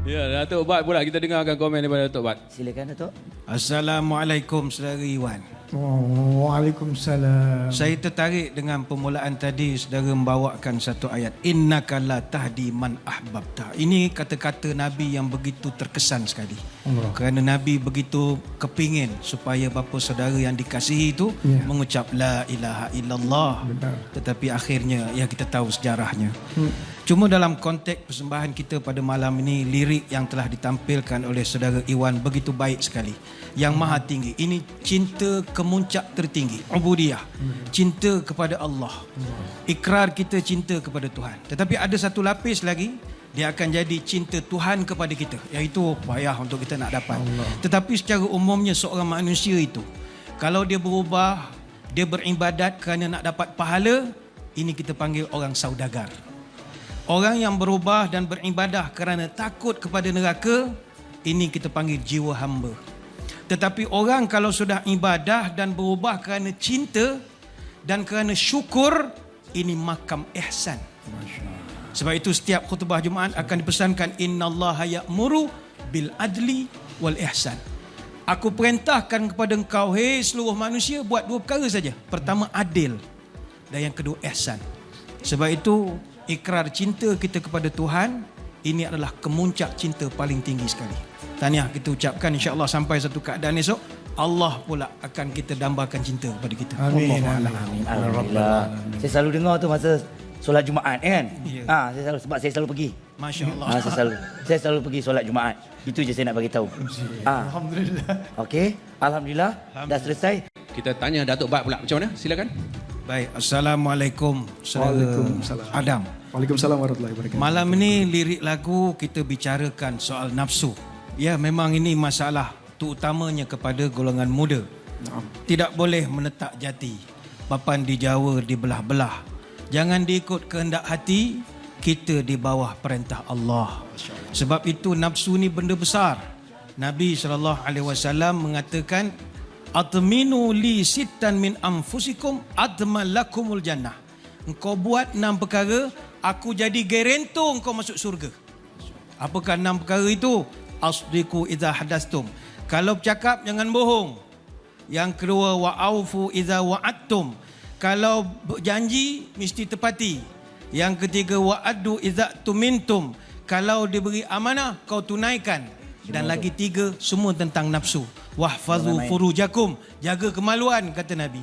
Ya, Datuk Bat pula kita dengarkan komen daripada Datuk Bat. Silakan Datuk. Assalamualaikum saudara Iwan. Waalaikumsalam. Saya tertarik dengan permulaan tadi saudara membawakan satu ayat. Innaka la tahdi man ahbabta. Ini kata-kata Nabi yang begitu terkesan sekali. Allah. Kerana Nabi begitu kepingin supaya bapa saudara yang dikasihi itu mengucap la ilaha illallah. Benar. Tetapi akhirnya ya kita tahu sejarahnya. Cuma dalam konteks persembahan kita pada malam ini, lirik yang telah ditampilkan oleh saudara Iwan begitu baik sekali. Yang maha tinggi. Ini cinta kemuncak tertinggi. Ubudiyah. Cinta kepada Allah. Ikrar kita cinta kepada Tuhan. Tetapi ada satu lapis lagi, dia akan jadi cinta Tuhan kepada kita. Iaitu payah untuk kita nak dapat. Tetapi secara umumnya seorang manusia itu, kalau dia berubah, dia beribadat kerana nak dapat pahala, ini kita panggil orang saudagar. Orang yang berubah dan beribadah kerana takut kepada neraka, ini kita panggil jiwa hamba. Tetapi orang kalau sudah ibadah dan berubah kerana cinta dan kerana syukur, ini makam ihsan. Sebab itu setiap khutbah Jumaat akan dipesankan innallaha ya'muru bil adli wal ihsan. Aku perintahkan kepada engkau, hei seluruh manusia, buat dua perkara saja. Pertama adil, dan yang kedua ihsan. Sebab itu ikrar cinta kita kepada Tuhan, ini adalah kemuncak cinta paling tinggi sekali. Tahniah kita ucapkan, insya-Allah sampai satu keadaan esok Allah pula akan kita dambakan cinta kepada kita. Amin. Amin. Alhamdulillah. Saya selalu dengar tu masa solat Jumaat kan. Saya selalu, sebab saya selalu pergi. Masya-Allah. Saya selalu pergi solat Jumaat. Itu je saya nak bagi tahu. Alhamdulillah. Okey, alhamdulillah dah selesai. Kita tanya Datuk Bat pula. Macam mana? Silakan. Baik, Assalamualaikum saudara Waalaikumsalam. Adam. Waalaikumsalam warahmatullahi wabarakatuh. Malam ini lirik lagu kita bicarakan soal nafsu. Ya, memang ini masalah terutamanya kepada golongan muda. Tidak boleh menetak jati. Papan di Jawa dibelah-belah. Jangan diikut kehendak hati, kita di bawah perintah Allah. Sebab itu nafsu ni benda besar. Nabi SAW mengatakan, Atminu li sittan min anfusikum adman lakumul jannah. Engkau buat 6 perkara, aku jadi garanto engkau masuk surga. Apakah 6 perkara itu? Asdiqu idza hadastum. Kalau bercakap jangan bohong. Yang kedua, wa'aufu idza wa'adtum. Kalau berjanji mesti tepati. Yang ketiga, wa'addu idza tumintum. Kalau diberi amanah kau tunaikan. Dan lagi 3, semua tentang nafsu. Wahfazu furujakum, jaga kemaluan kata Nabi.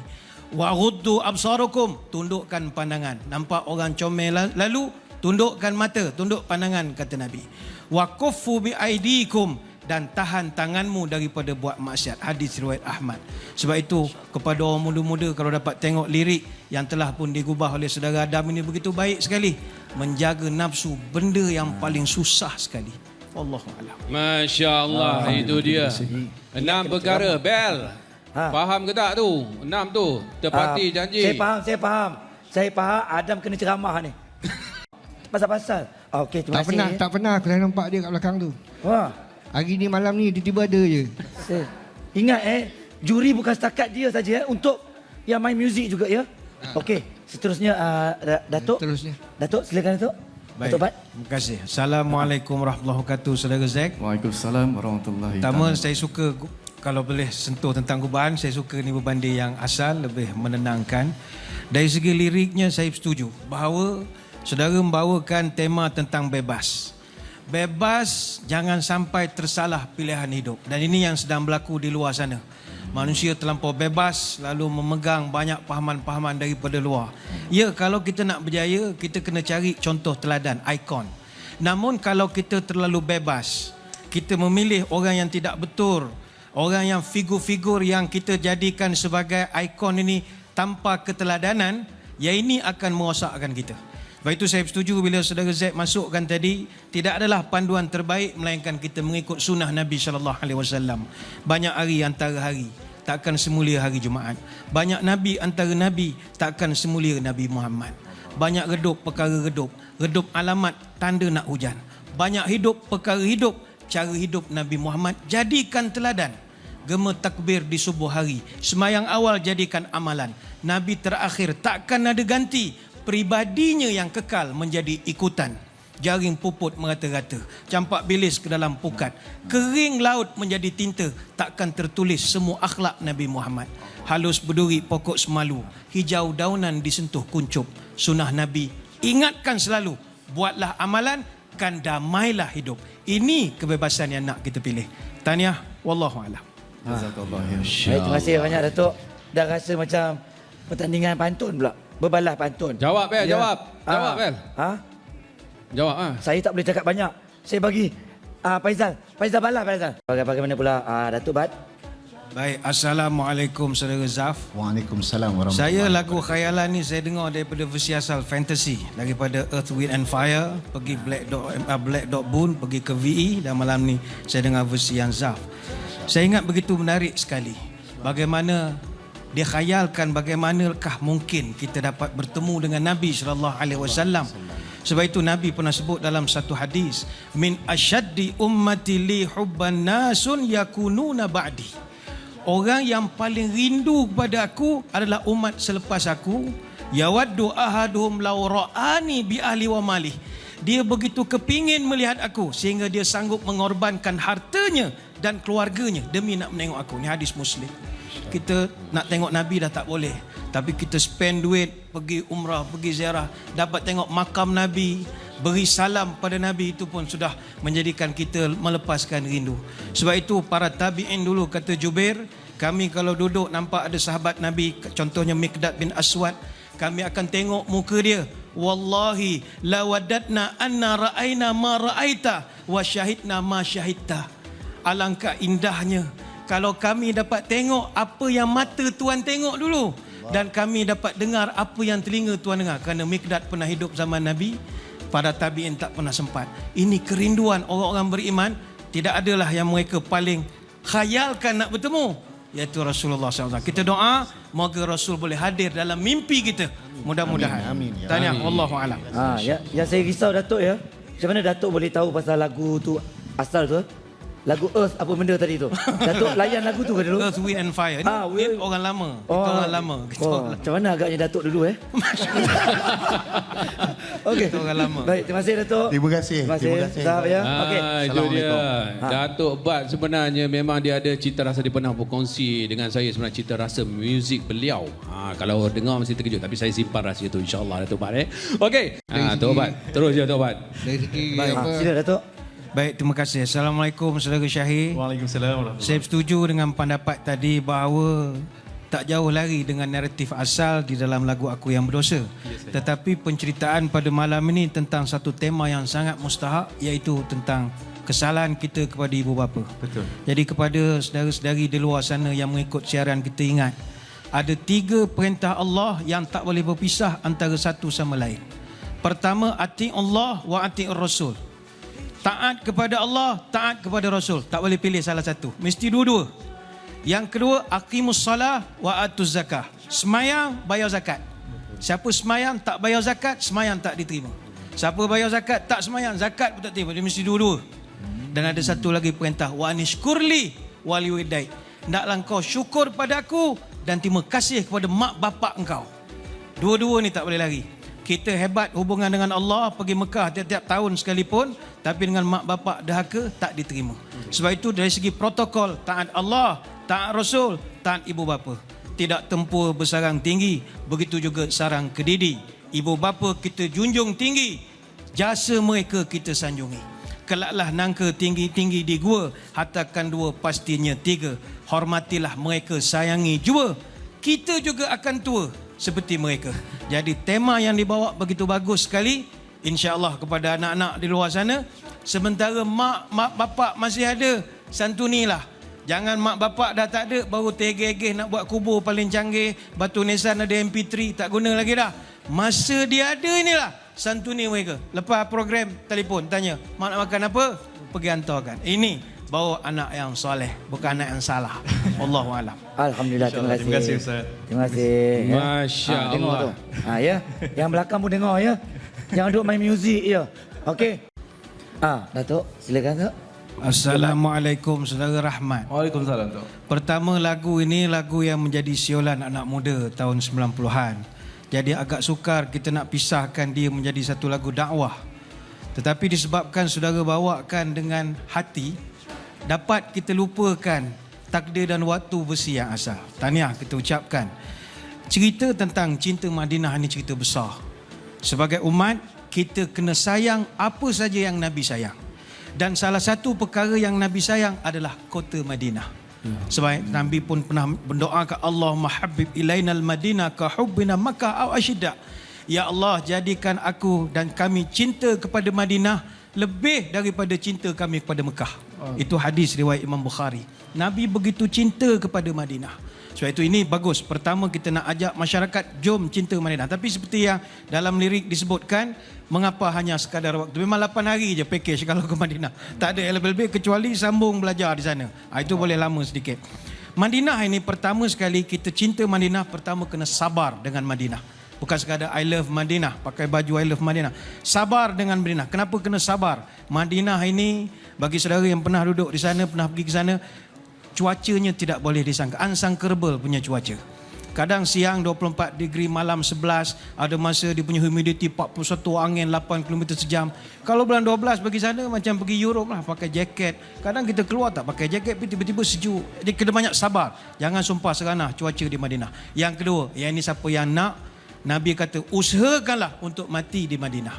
Waghuddu absarakum, tundukkan pandangan. Nampak orang comel lalu tundukkan mata, tunduk pandangan kata Nabi. Wa kuffu bi aidikum, dan tahan tanganmu daripada buat maksiat. Hadis riwayat Ahmad. Sebab itu kepada orang muda-muda, kalau dapat tengok lirik yang telah pun digubah oleh saudara Adam ini begitu baik sekali. Menjaga nafsu, benda yang paling susah sekali. Wallahu a'lam. Masya-Allah, itu dia. 6 perkara, Bel. Faham ke tak tu? 6 tu. Tepati janji. Saya faham. Adam kena ceramah ni. Pasal-pasal. Okey, terima kasih. Tak pernah aku dah nampak dia kat belakang tu. Wah. Hari ni malam ni tiba-tiba ada je. Ingat juri bukan setakat dia saja untuk yang main muzik juga ya. Okey, seterusnya Datuk. Datuk, silakan Datuk. Baik, Datuk Bat. terima kasih. Assalamualaikum warahmatullahi wabarakatuh, saudara Zack. Waalaikumsalam warahmatullahi Pertama, wabarakatuh. saya suka kalau boleh sentuh tentang gubahan, saya suka ni berbanding yang asal, lebih menenangkan. Dari segi liriknya saya setuju bahawa saudara membawakan tema tentang bebas. Bebas, jangan sampai tersalah pilihan hidup. Dan ini yang sedang berlaku di luar sana. Manusia terlampau bebas, lalu memegang banyak pahaman-pahaman daripada luar. Ya, kalau kita nak berjaya, kita kena cari contoh teladan, ikon. Namun kalau kita terlalu bebas, kita memilih orang yang tidak betul, orang yang figur-figur yang kita jadikan sebagai ikon ini tanpa keteladanan, ya ini akan merosakkan kita. Sebab itu saya setuju bila saudara Zaid masukkan tadi, tidak adalah panduan terbaik melainkan kita mengikut sunnah Nabi SAW. Banyak hari antara hari, takkan semulia hari Jumaat. Banyak Nabi antara Nabi, takkan semulia Nabi Muhammad. Banyak redup perkara redup, redup alamat tanda nak hujan. Banyak hidup perkara hidup, cara hidup Nabi Muhammad. Jadikan teladan. Gema takbir di subuh hari, semayang awal jadikan amalan. Nabi terakhir takkan ada ganti, pribadinya yang kekal menjadi ikutan. jaring puput merata-rata, campak bilis ke dalam pukat, kering laut menjadi tinta, takkan tertulis semua akhlak Nabi Muhammad. Halus berduri pokok semalu, hijau daunan disentuh kuncup, sunnah Nabi ingatkan selalu, buatlah amalan, kan damailah hidup. Ini kebebasan yang nak kita pilih. Tahniah, wallahu a'lam. Baik, terima kasih banyak Datuk. Dah rasa macam pertandingan pantun pula. Berbalas pantun. Jawab Bel, jawab. Jawab Bel. Jawab Saya tak boleh cakap banyak. Saya bagi Faizal. Faizal balas Faizal. Bagaimana pula Datuk Bat? Baik, Assalamualaikum saudara Zaf. Waalaikumsalam warahmatullahi Saya lagu Khayalan ni saya dengar daripada versi asal fantasy, daripada Earth, Wind and Fire, pergi Black Dog Boon, pergi ke VE, dan malam ni saya dengar versi yang Zaf. Saya ingat begitu menarik sekali bagaimana dia khayalkan bagaimanakah mungkin kita dapat bertemu dengan Nabi sallallahu alaihi wasallam. Sebab itu Nabi pernah sebut dalam satu hadis, min asyaddi ummati li hubban nasun yakununa ba'di. Orang yang paling rindu kepada aku adalah umat selepas aku. Yawaddu ahaduhum law ra'ani bi ahli wa mali. Dia begitu kepingin melihat aku sehingga dia sanggup mengorbankan hartanya dan keluarganya demi nak menengok aku. Ini hadis Muslim. Kita nak tengok Nabi dah tak boleh, tapi kita spend duit pergi umrah, pergi ziarah, dapat tengok makam Nabi, beri salam pada Nabi, itu pun sudah menjadikan kita melepaskan rindu. Sebab itu para tabi'in dulu, kata Jubair, kami kalau duduk nampak ada sahabat Nabi, contohnya Miqdad bin Aswad, kami akan tengok muka dia, wallahi la wadatna anna ra'aina ma ra'aita wa syahidna ma syahidta. Alangkah indahnya kalau kami dapat tengok apa yang mata Tuan tengok dulu, dan kami dapat dengar apa yang telinga Tuan dengar. Kerana Miqdad pernah hidup zaman Nabi, para tabi'in tak pernah sempat. Ini kerinduan orang-orang beriman. Tidak adalah yang mereka paling khayalkan nak bertemu, iaitu Rasulullah SAW. Kita doa moga Rasul boleh hadir dalam mimpi kita, mudah-mudahan. Amin. Tahniah, wallahu a'lam. Yang saya risau Datuk ya, macam mana Datuk boleh tahu pasal lagu tu asal tu? Lagu Earth apa benda tadi tu? Datuk layan lagu tu ke dulu? Earth, Wind and Fire. Ini orang lama. Orang lama. Macam mana agaknya Datuk dulu Okey. Orang lama. Baik, terima kasih Datuk. Terima kasih. Terima kasih. Sahab ya. Okey. Itu dia. Datuk Bat sebenarnya memang dia ada cita rasa, dia pernah berkongsi dengan saya sebenarnya cita rasa muzik beliau. Kalau dengar mesti terkejut, tapi saya simpan rahsia tu insya-Allah Datuk Bat Okey. Datuk Bat, terus je Datuk Bat. Dari segi Baik, apa? sila Datuk. Baik, terima kasih. Assalamualaikum saudara Syahir. Waalaikumsalam. Saya setuju dengan pendapat tadi bahawa tak jauh lari dengan naratif asal di dalam lagu Aku Yang Berdosa. Tetapi penceritaan pada malam ini tentang satu tema yang sangat mustahak, iaitu tentang kesalahan kita kepada ibu bapa. Betul. Jadi kepada saudara-saudari di luar sana yang mengikut siaran, kita ingat ada 3 perintah Allah yang tak boleh berpisah antara satu sama lain. Pertama, ati Allah wa ati Rasul. Taat kepada Allah, taat kepada Rasul. Tak boleh pilih salah satu. Mesti dua-dua. Yang kedua, aqimus salah wa atuz zakah. Semayang, bayar zakat. Siapa semayang tak bayar zakat, semayang tak diterima. Siapa bayar zakat tak semayang, zakat pun tak terima. Dia mesti dua-dua. Dan ada satu lagi perintah, wa anishkurli wal yuidai. Hendaklah engkau syukur pada aku dan terima kasih kepada mak bapak engkau. Dua-dua ni tak boleh lari. Kita hebat hubungan dengan Allah, pergi Mekah tiap-tiap tahun sekalipun, tapi dengan mak bapak dahaka tak diterima. Sebab itu dari segi protokol, taat Allah, taat Rasul, taat ibu bapa. Tidak tempur bersarang tinggi, begitu juga sarang kedidi. Ibu bapa kita junjung tinggi, jasa mereka kita sanjungi. Kelaklah nangka tinggi-tinggi di gua, hatakan 2 pastinya 3. Hormatilah mereka, sayangi jua, kita juga akan tua seperti mereka. Jadi tema yang dibawa begitu bagus sekali. InsyaAllah kepada anak-anak di luar sana, sementara mak bapak masih ada, santunilah. Jangan mak bapak dah tak ada, baru tegeh-tegeh nak buat kubur paling canggih, batu nisan ada MP3, tak guna lagi dah. Masa dia ada inilah, santuni mereka. Lepas program, telefon, tanya, mak nak makan apa? Pergi hantarkan. Ini bawa anak yang soleh, bukan anak yang salah. Wallahualam. Alhamdulillah, terima kasih. Terima kasih Ustaz. Terima kasih. Masya Tengok Allah. tu. Ya. Yang belakang pun dengar ya. Jangan duduk main muzik ya. Okey. Datuk, silakan Datuk. Assalamualaikum saudara rahmat. Waalaikumsalam. Pertama, lagu ini lagu yang menjadi siulan anak muda tahun 90-an. Jadi agak sukar kita nak pisahkan dia menjadi satu lagu dakwah. Tetapi disebabkan saudara bawakan dengan hati, dapat kita lupakan takdir dan waktu besi yang asal. Tahniah kita ucapkan. Cerita tentang cinta Madinah ini cerita besar. Sebagai umat, kita kena sayang apa saja yang Nabi sayang. Dan salah satu perkara yang Nabi sayang adalah kota Madinah. Sebab Nabi pun pernah berdoa ke Allahumma habib ilainal Madinah ka hubbina Makkah aw asyidda. Ya Allah, jadikan aku dan kami cinta kepada Madinah lebih daripada cinta kami kepada Mekah. Itu hadis riwayat Imam Bukhari. Nabi begitu cinta kepada Madinah. Sebab itu ini bagus. Pertama kita nak ajak masyarakat jom cinta Madinah. Tapi seperti yang dalam lirik disebutkan, mengapa hanya sekadar waktu? Memang 8 hari je package kalau ke Madinah. Tak ada lebih-lebih kecuali sambung belajar di sana. Itu boleh lama sedikit. Madinah ini pertama sekali kita cinta Madinah, pertama kena sabar dengan Madinah. Bukan sekadar I love Madinah, pakai baju I love Madinah. Sabar dengan Madinah. Kenapa kena sabar? Madinah ini, bagi saudara yang pernah duduk di sana, pernah pergi ke sana, cuacanya tidak boleh disangka. Unsankerable punya cuaca. Kadang siang 24 degree, malam 11. Ada masa dia punya humidity 41, angin 8 km sejam. Kalau bulan 12 pergi sana macam pergi Europe lah, pakai jaket. Kadang kita keluar tak pakai jaket, tiba-tiba sejuk. Jadi kena banyak sabar. Jangan sumpah seranah cuaca di Madinah. Yang kedua, yang ini siapa yang nak, Nabi kata usahakanlah untuk mati di Madinah.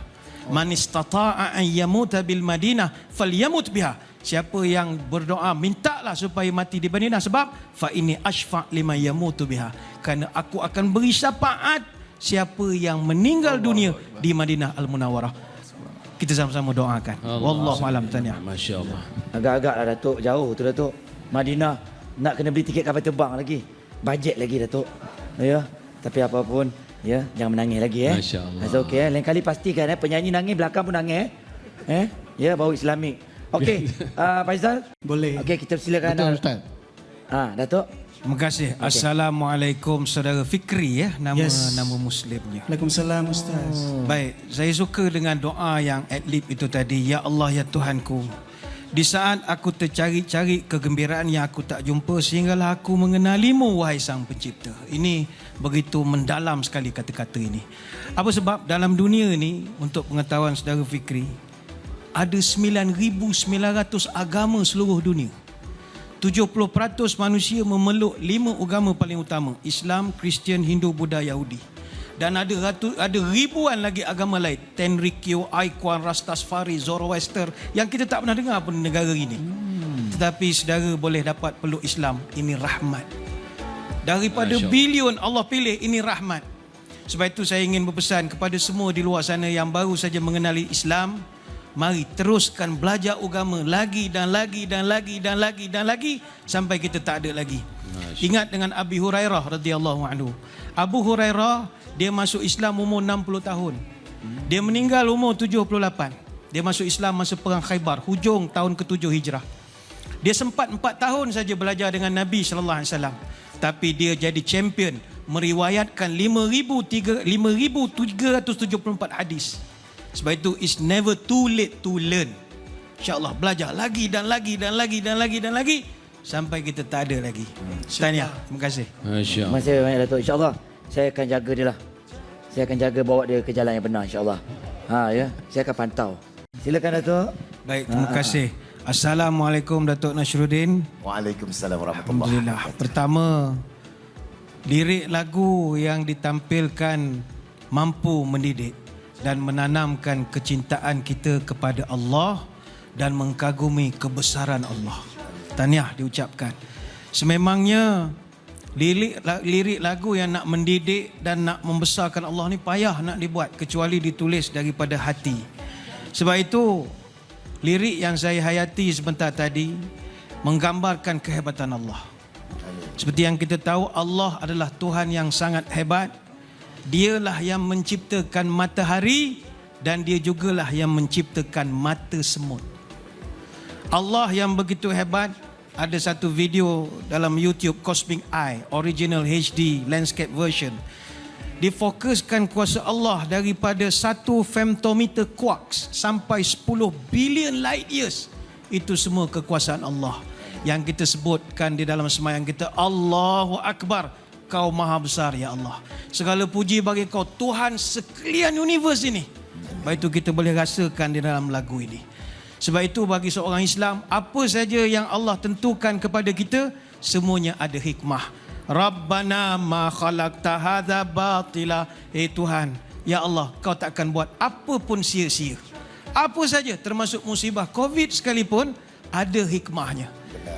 Man istata'a an yamuta bil Madinah falyamut biha. Siapa yang berdoa, mintalah supaya mati di Madinah, sebab fa inni ashfa' liman yamutu biha. Kerana aku akan beri syafaat siapa yang meninggal dunia di Madinah Al-Munawwarah. Kita sama-sama doakan. Wallahu alam. Tahniah. Masya-Allah. Agak-agak lah Datuk, jauh tu Datuk. Madinah nak kena beli tiket kapal terbang lagi. Bajet lagi Datuk. Ya, tapi apapun, ya, jangan menangis lagi Masya-Allah. That's okay. Lain kali pastikan penyanyi nangis belakang pun nangis ya, bau Islamik. Okey, Faizal? Boleh. Okey, kita silakan. Betul Ustaz. Datuk. Terima kasih. Okay. Assalamualaikum saudara Fikri, nama nama muslimnya. Waalaikumsalam Ustaz. Baik, saya suka dengan doa yang adlib itu tadi. Ya Allah, ya Tuhanku, di saat aku tercari-cari kegembiraan yang aku tak jumpa, sehinggalah aku mengenalimu, wahai Sang Pencipta. Ini begitu mendalam sekali kata-kata ini. Apa sebab dalam dunia ini, untuk pengetahuan saudara Fikri, ada 9,900 agama seluruh dunia. 70% manusia memeluk 5 agama paling utama: Islam, Kristian, Hindu, Buddha, Yahudi. Dan ada ribuan lagi agama lain, Tenrikyo, Aikwan, Rastafari, Zoroaster, yang kita tak pernah dengar pun di negara ini. Tetapi saudara boleh dapat peluk Islam. Ini rahmat. Daripada bilion Allah pilih, ini rahmat. Sebab itu saya ingin berpesan kepada semua di luar sana yang baru saja mengenali Islam, mari teruskan belajar agama lagi dan lagi dan lagi dan lagi dan lagi sampai kita tak ada lagi. Ingat dengan Abi Hurairah radhiyallahu anhu. Abu Hurairah, dia masuk Islam umur 60 tahun. Dia meninggal umur 78. Dia masuk Islam masa perang Khaybar, hujung tahun ke-7 Hijrah. Dia sempat 4 tahun saja belajar dengan Nabi sallallahu alaihi wasallam. Tapi dia jadi champion, meriwayatkan 5,374 hadis. Sebab itu it's never too late to learn. InsyaAllah belajar lagi dan lagi dan lagi dan lagi dan lagi sampai kita tak ada lagi. Tahniah. Terima kasih. Masya-Allah. Terima kasih banyak Datuk. InsyaAllah saya akan jaga dia lah. Saya akan jaga bawa dia ke jalan yang benar insyaAllah. Ya, saya akan pantau. Silakan Datuk. Baik, terima kasih. Assalamualaikum Datuk Nasruddin. Waalaikumsalam warahmatullahi. Alhamdulillah. Pertama, lirik lagu yang ditampilkan mampu mendidik dan menanamkan kecintaan kita kepada Allah dan mengkagumi kebesaran Allah. Tahniah diucapkan. Sememangnya lirik lagu yang nak mendidik dan nak membesarkan Allah ni payah nak dibuat kecuali ditulis daripada hati. Sebab itu lirik yang saya hayati sebentar tadi menggambarkan kehebatan Allah. Seperti yang kita tahu, Allah adalah Tuhan yang sangat hebat. Dialah yang menciptakan matahari dan dia jugalah yang menciptakan mata semut. Allah yang begitu hebat. Ada satu video dalam YouTube, Cosmic Eye, original HD landscape version. Difokuskan kuasa Allah daripada 1 femtometer quarks sampai 10 billion light years. Itu semua kekuasaan Allah. Yang kita sebutkan di dalam sembahyang kita, Allahu Akbar. Kau maha besar ya Allah. Segala puji bagi kau Tuhan sekalian universe ini. Sebab itu kita boleh rasakan di dalam lagu ini. Sebab itu bagi seorang Islam, apa saja yang Allah tentukan kepada kita, semuanya ada hikmah. Rabbana ma khalaqta hadza batila. Tuhan, ya Allah, kau takkan buat apa pun sia-sia. Apa saja, termasuk musibah COVID sekalipun, ada hikmahnya.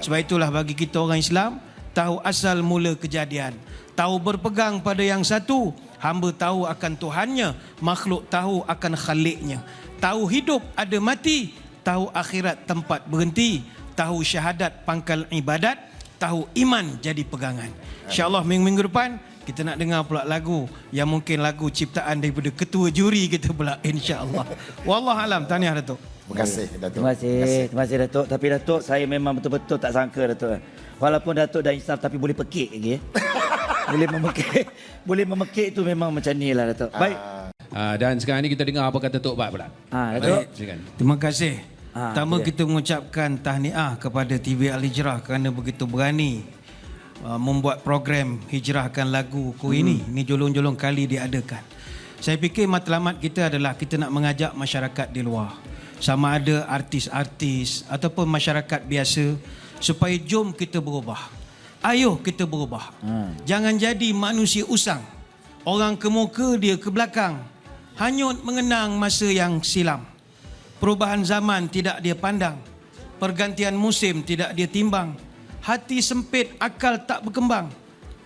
Sebab itulah bagi kita orang Islam, tahu asal mula kejadian, tahu berpegang pada yang satu, hamba tahu akan Tuhannya, makhluk tahu akan Khaliknya, tahu hidup ada mati, tahu akhirat tempat berhenti, tahu syahadat pangkal ibadat, tahu iman jadi pegangan. InsyaAllah minggu-minggu depan kita nak dengar pula lagu yang mungkin lagu ciptaan daripada ketua juri kita pula, insyaAllah. Wallahualam. Tahniah Datuk. Terima kasih Datuk. Terima kasih Datuk. Tapi Datuk, saya memang betul-betul tak sangka Datuk. Walaupun Datuk dah insaf tapi boleh pekik lagi. Boleh memekik tu memang macam ni lah Datuk. Baik. Dan sekarang ni kita dengar apa kata Tok Bat pula. Datuk. Silakan. Terima kasih. Pertama ya. kita mengucapkan tahniah kepada TV Al-Hijrah kerana begitu berani membuat program hijrahkan lagu ku ini. Ini jolong-jolong kali diadakan. Saya fikir matlamat kita adalah kita nak mengajak masyarakat di luar, sama ada artis-artis ataupun masyarakat biasa, supaya jom kita berubah. Ayuh kita berubah. Jangan jadi manusia usang. Orang ke muka, dia ke belakang. Hanyut mengenang masa yang silam. Perubahan zaman tidak dia pandang. Pergantian musim tidak dia timbang. Hati sempit, akal tak berkembang.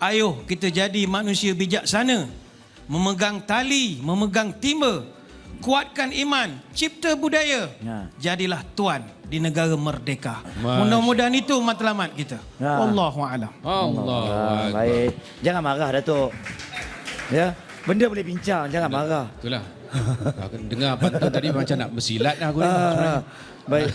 Ayuh kita jadi manusia bijaksana. Memegang tali, memegang timba. Kuatkan iman, cipta budaya. Jadilah tuan di negara merdeka. Mudah-mudahan itu matlamat kita. Wallahualam. Allah. Baik. Jangan marah Datuk. Ya, benda boleh bincang, jangan marah. Itulah. Dengar pantun tadi macam nak bersilat lah aku ni. Baik.